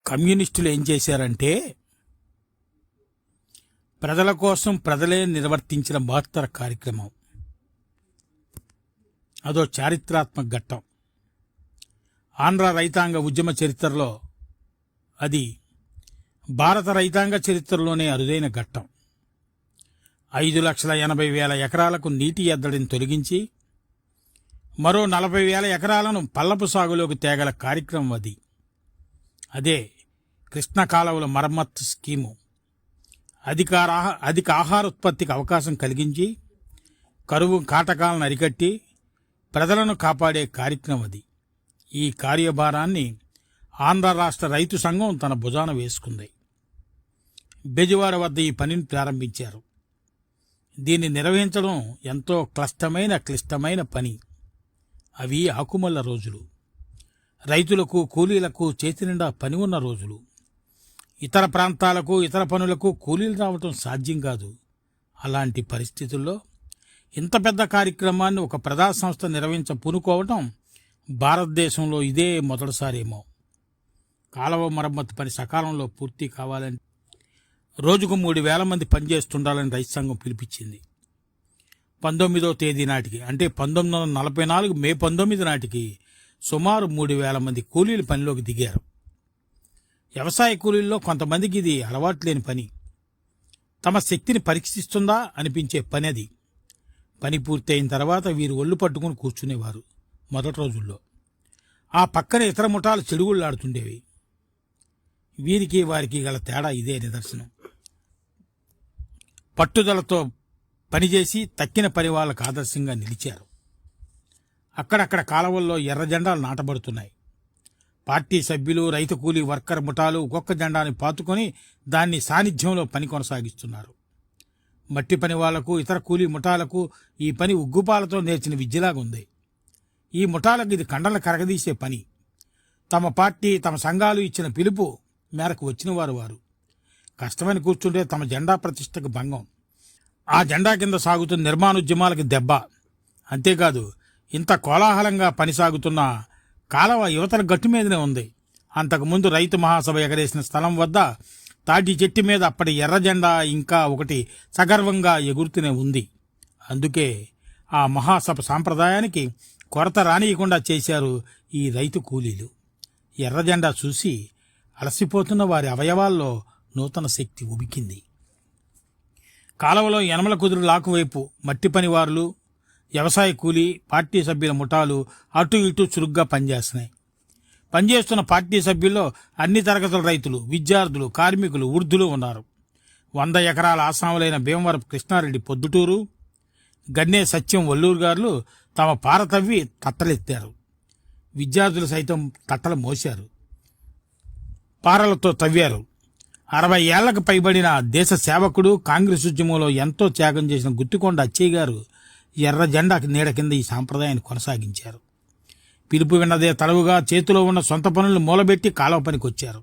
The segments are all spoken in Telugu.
కమ్యూనిస్టులు ఏం చేశారంటే ప్రజల కోసం ప్రజలే నిర్వర్తించిన మహత్తర కార్యక్రమం. అదో చారిత్రాత్మక ఘట్టం. ఆంధ్ర రైతాంగ ఉద్యమ చరిత్రలో అది భారత రైతాంగ చరిత్రలోనే అరుదైన ఘట్టం. 5,80,000 ఎకరాలకు నీటి ఎద్దడిని తొలగించి మరో 40,000 ఎకరాలను పల్లపు సాగులోకి తేగల కార్యక్రమం అది. అదే కృష్ణ కాలువల మరమ్మత్తు స్కీము. అధిక ఆహార ఉత్పత్తికి అవకాశం కలిగించి కరువు కాటకాలను అరికట్టి ప్రజలను కాపాడే కార్యక్రమం అది. ఈ కార్యభారాన్ని ఆంధ్ర రాష్ట్ర రైతు సంఘం తన భుజాన వేసుకుంది. బెజవాడ వద్ద ఈ పనిని ప్రారంభించారు. దీన్ని నిర్వహించడం ఎంతో క్లిష్టమైన పని. అవి ఆకుమల్ల రోజులు. రైతులకు కూలీలకు చేతినిండా పని ఉన్న రోజులు. ఇతర ప్రాంతాలకు ఇతర పనులకు కూలీలు రావటం సాధ్యం కాదు. అలాంటి పరిస్థితుల్లో ఇంత పెద్ద కార్యక్రమాన్ని ఒక ప్రజా సంస్థ పూనుకోవటం భారతదేశంలో ఇదే మొదటిసారేమో. కాలువ మరమ్మతు పని సకాలంలో పూర్తి కావాలని రోజుకు 3,000 మంది పనిచేస్తుండాలని రైతు సంఘం పిలిపించింది. 19వ తేదీ నాటికి, అంటే 1944 మే 19 నాటికి సుమారు 3,000 మంది కూలీలు పనిలోకి దిగారు. వ్యవసాయ కూలీల్లో కొంతమందికి ఇది అలవాట్లేని పని. తమ శక్తిని పరీక్షిస్తుందా అనిపించే పని అది. పని పూర్తయిన తర్వాత వీరు ఒళ్ళు పట్టుకుని కూర్చునేవారు. మొదటి రోజుల్లో ఆ పక్కన ఇతర ముఠాలు చెడుగుళ్లాడుతుండేవి. వీరికి వారికి గల తేడా ఇదే నిదర్శనం. పట్టుదలతో పనిచేసి తక్కిన పని వాళ్లకు ఆదర్శంగా నిలిచారు. అక్కడక్కడ కాలువల్లో ఎర్ర జెండాలు నాటబడుతున్నాయి. పార్టీ సభ్యులు, రైతు కూలీ వర్కర్ ముఠాలు ఒక్కొక్క జెండాని పాతుకొని దాన్ని సాన్నిధ్యంలో పని కొనసాగిస్తున్నారు. మట్టి పని వాళ్లకు, ఇతర కూలీ ముఠాలకు ఈ పని ఉగ్గుపాలతో నేర్చిన విద్యలాగుంది. ఈ ముఠాలకు ఇది కండలు కరగదీసే పని. తమ పార్టీ, తమ సంఘాలు ఇచ్చిన పిలుపు మేరకు వచ్చిన వారు కష్టమని కూర్చుంటే తమ జెండా ప్రతిష్టకు భంగం. ఆ జెండా కింద సాగుతున్న నిర్మాణోద్యమాలకు దెబ్బ. అంతేకాదు, ఇంత కోలాహలంగా పని సాగుతున్న కాలవ యువతల గట్టు మీదనే ఉంది. అంతకుముందు రైతు మహాసభ ఎగరేసిన స్థలం వద్ద తాటి చెట్టు మీద అప్పటి ఎర్ర జెండా ఇంకా ఒకటి సగర్వంగా ఎగురుతూనే ఉంది. అందుకే ఆ మహాసభ సాంప్రదాయానికి కొరత రానియకుండా చేశారు ఈ రైతు కూలీలు. ఎర్ర జెండా చూసి అలసిపోతున్న వారి అవయవాల్లో నూతన శక్తి ఉబికింది. కాలువలో యనమల కుదురు లాకువైపు మట్టి పనివారులు, వ్యవసాయ కూలీ, పార్టీ సభ్యుల ముఠాలు అటు ఇటు చురుగ్గా పనిచేస్తున్నాయి. పనిచేస్తున్న పార్టీ సభ్యుల్లో అన్ని తరగతుల రైతులు, విద్యార్థులు, కార్మికులు, వృద్ధులు ఉన్నారు. 100 ఎకరాల ఆసాములైన భీమవరపు కృష్ణారెడ్డి పొద్దుటూరు, గన్నే సత్యం వల్లూరు గారు తమ పారతవ్వి తట్టలెత్తారు. విద్యార్థులు సైతం తట్టలు మోశారు, పారలతో తవ్వారు. 60 ఏళ్లకు పైబడిన దేశ సేవకుడు, కాంగ్రెస్ ఉద్యమంలో ఎంతో త్యాగం చేసిన గుత్తికొండ అచ్చయ్య గారు ఎర్ర జెండాకి నీడ కింద ఈ సాంప్రదాయాన్ని కొనసాగించారు. పిలుపు విన్నదే తడవుగా చేతిలో ఉన్న సొంత పనులను మూలబెట్టి కాలువ పనికొచ్చారు.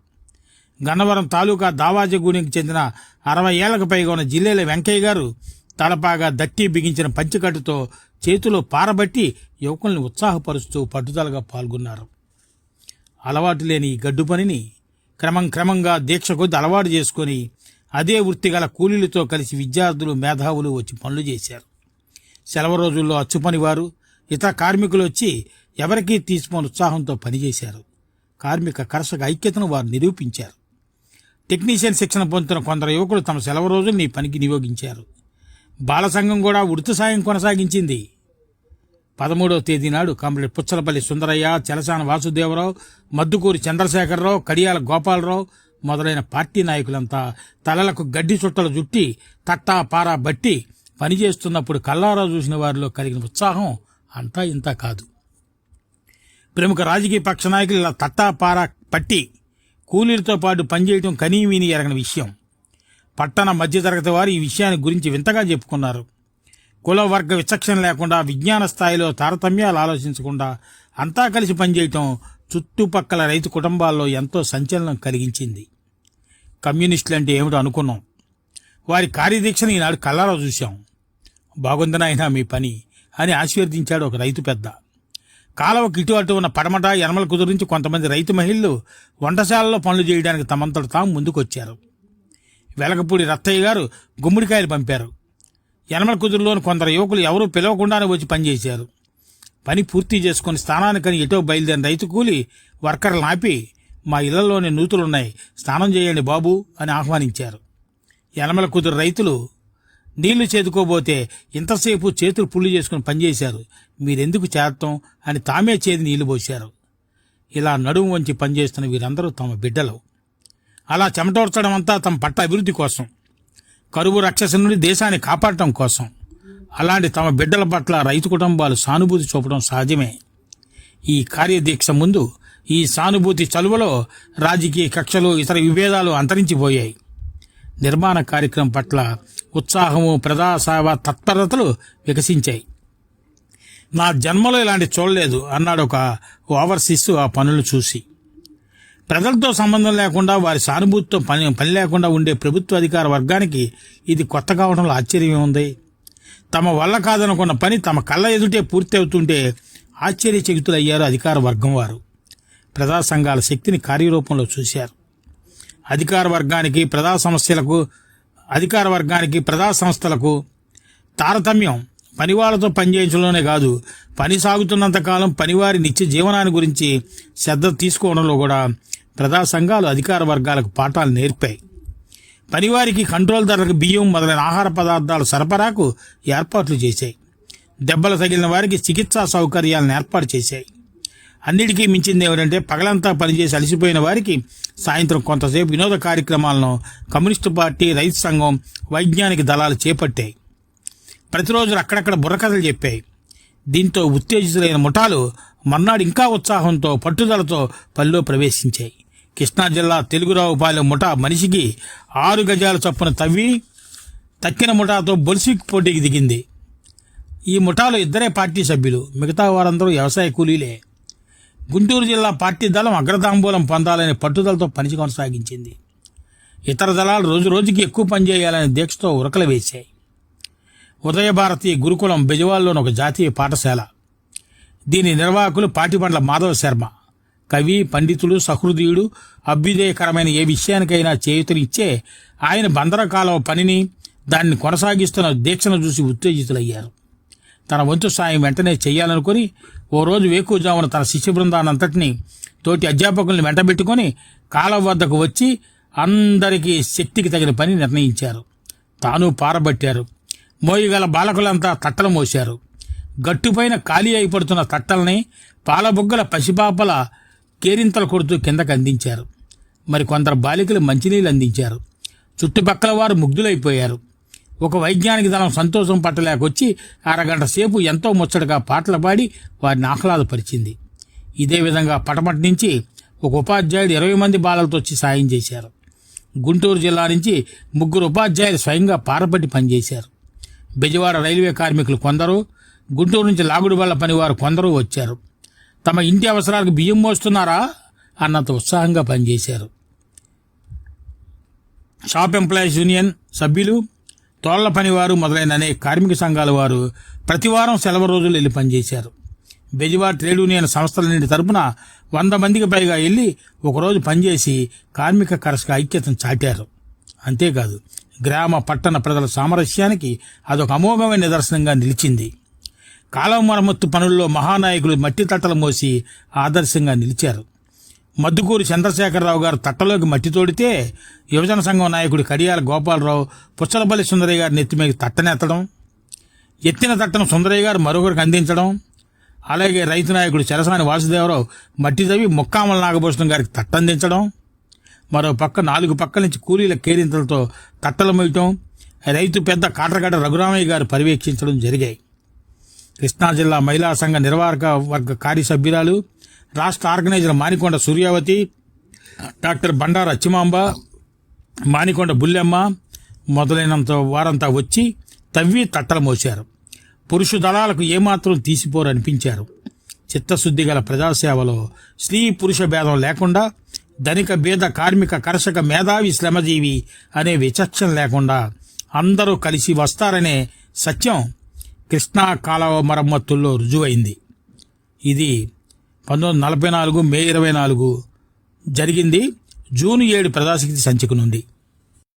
గన్నవరం తాలూకా దావాజగూడెంకి చెందిన 60 ఏళ్లకు పైగా ఉన్న జిల్లేల వెంకయ్య గారు తలపాగా దట్టి బిగించిన పంచికట్టుతో చేతిలో పారబట్టి యువకుల్ని ఉత్సాహపరుస్తూ పట్టుదలగా పాల్గొన్నారు. అలవాటు లేని ఈ గడ్డు పనిని క్రమంగా దీక్ష కొద్ది అలవాటు చేసుకుని అదే వృత్తిగల కూలీలతో కలిసి విద్యార్థులు, మేధావులు వచ్చి పనులు చేశారు. సెలవు రోజుల్లో అచ్చుపనివారు, ఇతర కార్మికులు వచ్చి ఎవరికీ తీసిపోని ఉత్సాహంతో పనిచేశారు. కార్మిక కర్షక ఐక్యతను వారు నిరూపించారు. టెక్నీషియన్ శిక్షణ పొందుతున్న కొందరు యువకులు తమ సెలవు రోజుల్ని పనికి నియోగించారు. బాల సంఘం కూడా వృత్తి సాయం కొనసాగించింది. 13వ తేదీ నాడు కామ్రేడ్ పుచ్చలపల్లి సుందరయ్య, చెలసాన వాసుదేవరావు, మద్దుకూరి చంద్రశేఖరరావు, కడియాల గోపాలరావు మొదలైన పార్టీ నాయకులంతా తలలకు గడ్డి చుట్టలు జుట్టి తట్టా పారా బట్టి పనిచేస్తున్నప్పుడు కల్లారా చూసిన వారిలో కలిగిన ఉత్సాహం అంతా ఇంత కాదు. ప్రముఖ రాజకీయ పక్ష నాయకులు ఇలా తట్టా పారా పట్టి కూలీలతో పాటు పనిచేయడం కనీవిని ఎరగని విషయం. పట్టణ మధ్యతరగతి వారు ఈ విషయాన్ని గురించి వింతగా చెప్పుకున్నారు. కుల వర్గ విచక్షణ లేకుండా, విజ్ఞాన స్థాయిలో తారతమ్యాలు ఆలోచించకుండా అంతా కలిసి పనిచేయటం చుట్టుపక్కల రైతు కుటుంబాల్లో ఎంతో సంచలనం కలిగించింది. కమ్యూనిస్టులు అంటే ఏమిటో అనుకున్నాం. వారి కార్యదీక్షను ఈనాడు కల్లారా చూశాం. బాగుందనైనా మీ పని అని ఆశీర్వదించాడు ఒక రైతు పెద్ద. కాలువకు ఇటు అటు ఉన్న పడమట యనమల కుదురు నుంచి కొంతమంది రైతు మహిళలు వంటశాలలో పనులు చేయడానికి తమంతట తాము ముందుకొచ్చారు. వెలగపూడి రత్తయ్య గారు గుమ్మడికాయలు పంపారు. యనమల కుదురులోని కొందరు యువకులు ఎవరూ పిలవకుండానే వచ్చి పనిచేశారు. పని పూర్తి చేసుకుని స్థానానికని ఎటో బయలుదేరిన రైతు కూలి వర్కర్లను ఆపి, మా ఇళ్లలోని నూతులున్నాయి, స్నానం చేయండి బాబు అని ఆహ్వానించారు. యనమల కుదురు రైతులు నీళ్లు చేదుకోబోతే ఇంతసేపు చేతులు పుల్లు చేసుకుని పనిచేశారు, మీరెందుకు చేస్తాం అని తామే చేది నీళ్లు పోశారు. ఇలా నడుము వంచి పనిచేస్తున్న వీరందరూ తమ బిడ్డలు. అలా చెమటోడ్చడం అంతా తమ పట్ల అభివృద్ధి కోసం, కరువు రాక్షసు నుండి దేశాన్ని కాపాడటం కోసం. అలాంటి తమ బిడ్డల పట్ల రైతు కుటుంబాలు సానుభూతి చూపడం సహజమే. ఈ కార్యదీక్ష ముందు ఈ సానుభూతి చలువలో రాజకీయ కక్షలు, ఇతర విభేదాలు అంతరించిపోయాయి. నిర్మాణ కార్యక్రమం పట్ల ఉత్సాహము, ప్రజాసేవ తత్పరతలు వికసించాయి. నా జన్మలో ఇలాంటి చూడలేదు అన్నాడు ఒక ఓవర్సీస్ ఆ పనులు చూసి. ప్రజలతో సంబంధం లేకుండా, వారి సానుభూతితో పని లేకుండా ఉండే ప్రభుత్వ అధికార వర్గానికి ఇది కొత్త కావడంలో ఆశ్చర్యం ఉంది. తమ వల్ల కాదనుకున్న పని తమ కళ్ళ ఎదుటే పూర్తి అవుతుంటే ఆశ్చర్యచకితులయ్యారు అధికార వర్గం వారు. ప్రజా సంఘాల శక్తిని కార్యరూపంలో చూశారు. అధికార వర్గానికి ప్రజా సంస్థలకు తారతమ్యం పనివాళ్లతో పనిచేయించడంలోనే కాదు, పని సాగుతున్నంతకాలం పనివారి నిత్య జీవనాన్ని గురించి శ్రద్ధ తీసుకోవడంలో కూడా ప్రజా సంఘాలు అధికార వర్గాలకు పాఠాలు నేర్పాయి. పనివారికి కంట్రోల్ ధరలకు బియ్యం మొదలైన ఆహార పదార్థాల సరఫరాకు ఏర్పాట్లు చేశాయి. దెబ్బలు తగిలిన వారికి చికిత్సా సౌకర్యాలను ఏర్పాటు చేశాయి. అన్నిటికీ మించింది ఏమిటంటే, పగలంతా పనిచేసి అలసిపోయిన వారికి సాయంత్రం కొంతసేపు వినోద కార్యక్రమాలను కమ్యూనిస్టు పార్టీ, రైతు సంఘం, వైజ్ఞానిక దళాలు చేపట్టాయి. ప్రతిరోజు అక్కడక్కడ బుర్రకథలు చెప్పాయి. దీంతో ఉత్తేజితులైన ముఠాలు మర్నాడు ఇంకా ఉత్సాహంతో, పట్టుదలతో పనిలో ప్రవేశించాయి. కృష్ణా జిల్లా తెలుగురావుపాలెం ముఠా మనిషికి 6 గజాల చొప్పున తవ్వి తక్కిన ముఠాతో బొలిసిక్ పోటీకి దిగింది. ఈ ముఠాలో 2 పార్టీ సభ్యులు, మిగతా వారందరూ వ్యవసాయ కూలీలే. గుంటూరు జిల్లా పార్టీ దళం అగ్రతాంబూలం పొందాలనే పట్టుదలతో పని కొనసాగించింది. ఇతర దళాలు రోజు రోజుకి ఎక్కువ పనిచేయాలనే దీక్షతో ఉరకలు వేశాయి. ఉదయభారతి గురుకులం బెజవాడలోని ఒక జాతీయ పాఠశాల. దీని నిర్వాహకులు పాటిబండ్ల మాధవ శర్మ. కవి, పండితుడు, సహృదయుడు, అభ్యుదయకరమైన ఏ విషయానికైనా చేయూతనిచ్చే ఆయన బందర కాలువ పనిని, దాన్ని కొనసాగిస్తున్న దీక్షను చూసి ఉత్తేజితులయ్యారు. తన వంతు సాయం వెంటనే చెయ్యాలనుకుని ఓ రోజు వేకువజామున తన శిష్య బృందానంతటినీ, తోటి అధ్యాపకుల్ని వెంటబెట్టుకుని కాలువ వద్దకు వచ్చి అందరికీ శక్తికి తగిన పని నిర్ణయించారు. తాను పారబట్టారు. మోయగల బాలకులంతా తట్టలు మోశారు. గట్టుపైన ఖాళీ అయిపడుతున్న తట్టల్ని పాలబుగ్గల పసిపాపల కేరింతలు కొడుతూ కిందకు అందించారు. మరి కొందరు బాలికలు మంచినీళ్ళు అందించారు. చుట్టుపక్కల వారు ముగ్ధులైపోయారు. ఒక వైజ్ఞానిక దళం సంతోషం పట్టలేకొచ్చి అరగంట సేపు ఎంతో ముచ్చటగా పాటలు పాడి వారిని ఆహ్లాదపరిచింది. ఇదే విధంగా పటమటి నుంచి ఒక ఉపాధ్యాయుడు 20 మంది బాలలతో వచ్చి సాయం చేశారు. గుంటూరు జిల్లా నుంచి 3 ఉపాధ్యాయులు స్వయంగా పారబట్టి పనిచేశారు. బెజవాడ రైల్వే కార్మికులు కొందరు, గుంటూరు నుంచి లాగుడు బళ్ల పనివారు కొందరు వచ్చారు. తమ ఇంటి అవసరాలకు బియ్యం మోస్తున్నారా అన్నంత ఉత్సాహంగా పనిచేశారు. షాప్ ఎంప్లాయీస్ యూనియన్ సభ్యులు, తోళ్ల పనివారు మొదలైన అనేక కార్మిక సంఘాల వారు ప్రతివారం సెలవు రోజులు వెళ్లి పనిచేశారు. బెజవాడ ట్రేడ్ యూనియన్ సంస్థలన్నింటి తరపున 100 మందికి పైగా వెళ్లి ఒకరోజు పనిచేసి కార్మిక కరసక ఐక్యతను చాటారు. అంతేకాదు, గ్రామ పట్టణ ప్రజల సామరస్యానికి అదొక అమోఘమైన నిదర్శనంగా నిలిచింది. కాలువ మరమ్మత్తు పనుల్లో మహానాయకులు మట్టి తట్టలు మోసి ఆదర్శంగా నిలిచారు. మద్దుకూరి చంద్రశేఖరరావు గారు తట్టలోకి మట్టి తోడితే, యువజన సంఘం నాయకుడు కడియాల గోపాలరావు పుచ్చలపల్లి సుందరయ్య గారి నెత్తిమీద తట్టనెత్తడం, ఎత్తిన తట్టను సుందరయ్య గారు మరొకరికి అందించడం, అలాగే రైతు నాయకుడు చెరసాని వాసుదేవరావు మట్టి తవ్వి ముక్కామల నాగభూషణం గారికి తట్టందించడం, మరో పక్క 4 పక్కల నుంచి కూలీల కేరింతలతో తట్టలు మోయటం రైతు పెద్ద కాట్రగడ్డ రఘురామయ్య గారు పర్యవేక్షించడం జరిగాయి. కృష్ణా జిల్లా మహిళా సంఘ నిర్వాహక వర్గ కార్యసభ్యురాలు, రాష్ట్ర ఆర్గనైజర్ మానికొండ సూర్యావతి, డాక్టర్ బండారు అచ్చిమాంబ, మానికొండ బుల్లెమ్మ మొదలైనంత వారంతా వచ్చి తవ్వి తట్టలు మోశారు. పురుష దళాలకు ఏమాత్రం తీసిపోరనిపించారు. చిత్తశుద్ధి గల ప్రజాసేవలో స్త్రీ పురుష భేదం లేకుండా, ధనిక భేద కార్మిక కర్షక మేధావి శ్రమజీవి అనే విచక్షణ లేకుండా అందరూ కలిసి వస్తారనే సత్యం కృష్ణా కాలువ మరమ్మతుల్లో రుజువైంది. ఇది 1944 మే 24 జరిగింది. జూన్ 7 ప్రజాశక్తి సంచిక నుండి.